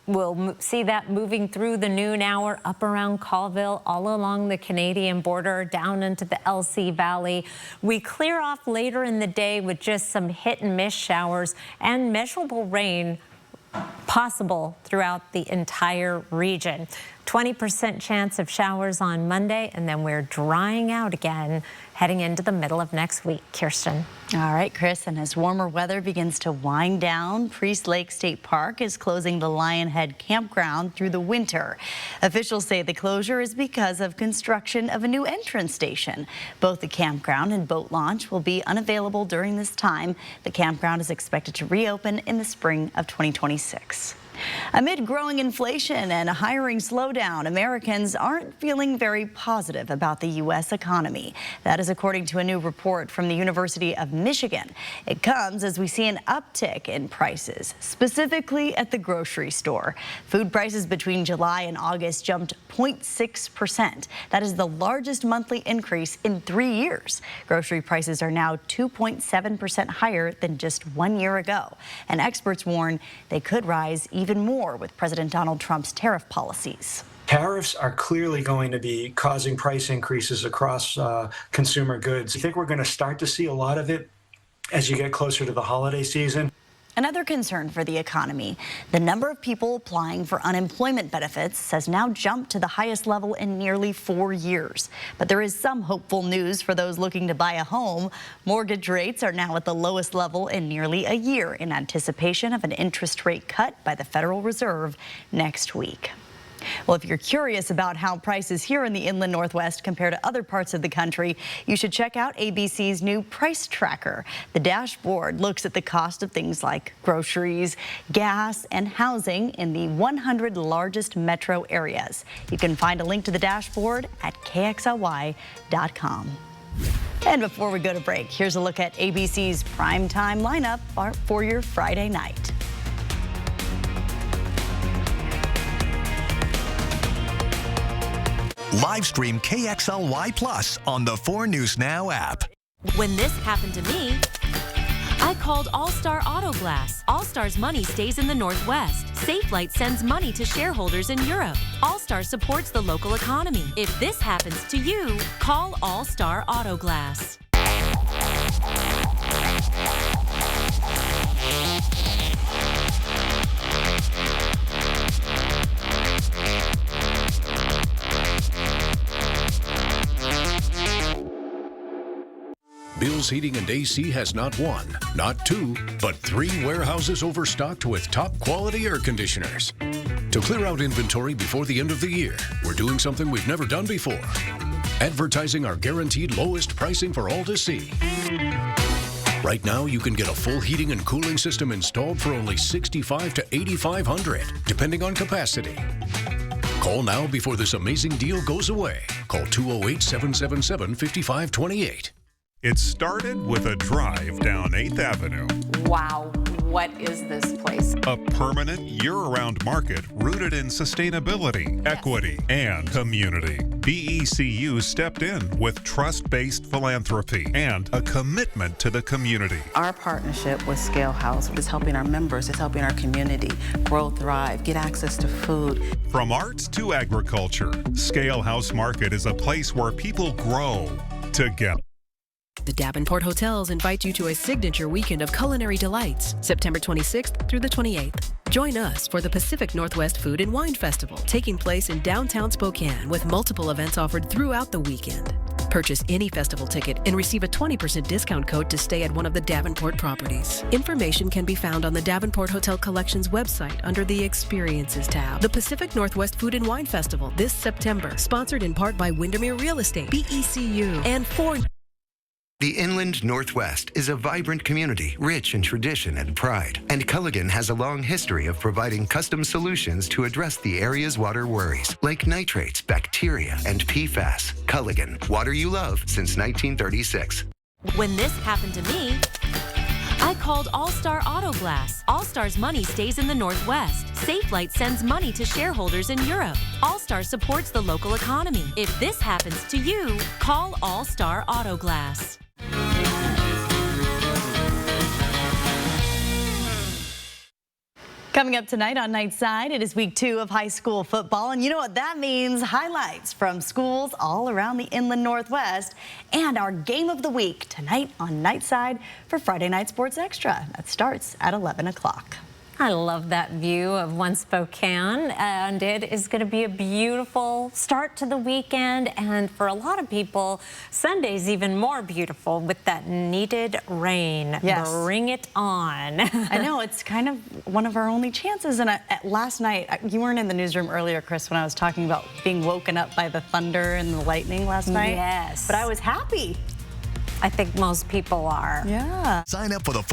We'll see that moving through the noon hour up around Colville, all along the Canadian border, down into the LC Valley. We clear off later in the day with just some hit and miss showers and measurable rain possible throughout the entire region. 20% chance of showers on Monday, and then we're drying out again heading into the middle of next week. Kirsten. All right, Chris, and as warmer weather begins to wind down, Priest Lake State Park is closing the Lionhead Campground through the winter. Officials say the closure is because of construction of a new entrance station. Both the campground and boat launch will be unavailable during this time. The campground is expected to reopen in the spring of 2026. Amid growing inflation and a hiring slowdown, Americans aren't feeling very positive about the U.S. economy. That is according to a new report from the University of Michigan. It comes as we see an uptick in prices, specifically at the grocery store. Food prices between July and August jumped 0.6%. That is the largest monthly increase in 3 years. Grocery prices are now 2.7% higher than just 1 year ago. And experts warn they could rise even more with President Donald Trump's tariff policies. Tariffs are clearly going to be causing price increases across consumer goods. I think we're going to start to see a lot of it as you get closer to the holiday season. Another concern for the economy, the number of people applying for unemployment benefits has now jumped to the highest level in nearly 4 years. But there is some hopeful news for those looking to buy a home. Mortgage rates are now at the lowest level in nearly a year in anticipation of an interest rate cut by the Federal Reserve next week. Well, if you're curious about how prices here in the Inland Northwest compare to other parts of the country, you should check out ABC's new Price Tracker. The dashboard looks at the cost of things like groceries, gas, and housing in the 100 largest metro areas. You can find a link to the dashboard at KXLY.com. And before we go to break, here's a look at ABC's primetime lineup for your Friday night. Live stream KXLY Plus on the 4 News Now app. When this happened to me, I called All-Star Auto Glass. All-Star's money stays in the Northwest. SafeLight sends money to shareholders in Europe. All-Star supports the local economy. If this happens to you, call All-Star Auto Glass. Bill's Heating and AC has not 1, not 2, but 3 warehouses overstocked with top quality air conditioners. To clear out inventory before the end of the year, we're doing something we've never done before. Advertising our guaranteed lowest pricing for all to see. Right now, you can get a full heating and cooling system installed for only $6,500 to $8,500, depending on capacity. Call now before this amazing deal goes away. Call 208-777-5528. It started with a drive down 8th Avenue. Wow, what is this place? A permanent year-round market rooted in sustainability, equity, and community. BECU stepped in with trust-based philanthropy and a commitment to the community. Our partnership with Scale House is helping our members, it's helping our community grow, thrive, get access to food. From arts to agriculture, Scale House Market is a place where people grow together. The Davenport Hotels invite you to a signature weekend of culinary delights, September 26th through the 28th. Join us for the Pacific Northwest Food and Wine Festival, taking place in downtown Spokane with multiple events offered throughout the weekend. Purchase any festival ticket and receive a 20% discount code to stay at one of the Davenport properties. Information can be found on the Davenport Hotel Collections website under the Experiences tab. The Pacific Northwest Food and Wine Festival this September, sponsored in part by Windermere Real Estate, BECU, and 4. The Inland Northwest is a vibrant community, rich in tradition and pride. And Culligan has a long history of providing custom solutions to address the area's water worries, like nitrates, bacteria, and PFAS. Culligan, water you love since 1936. When this happened to me, I called All-Star Auto Glass. All-Star's money stays in the Northwest. SafeLight sends money to shareholders in Europe. All-Star supports the local economy. If this happens to you, call All-Star Auto Glass. Coming up tonight on Nightside, it is week 2 of high school football, and you know what that means. Highlights from schools all around the Inland Northwest and our game of the week tonight on Nightside for Friday Night Sports Extra. That starts at 11 o'clock. I love that view of One Spokane, and it is going to be a beautiful start to the weekend, and for a lot of people, Sunday's even more beautiful with that needed rain. Yes. Bring it on. I know, it's kind of one of our only chances, and last night, you weren't in the newsroom earlier, Chris, when I was talking about being woken up by the thunder and the lightning last night. Yes. But I was happy. I think most people are. Yeah. Sign up for the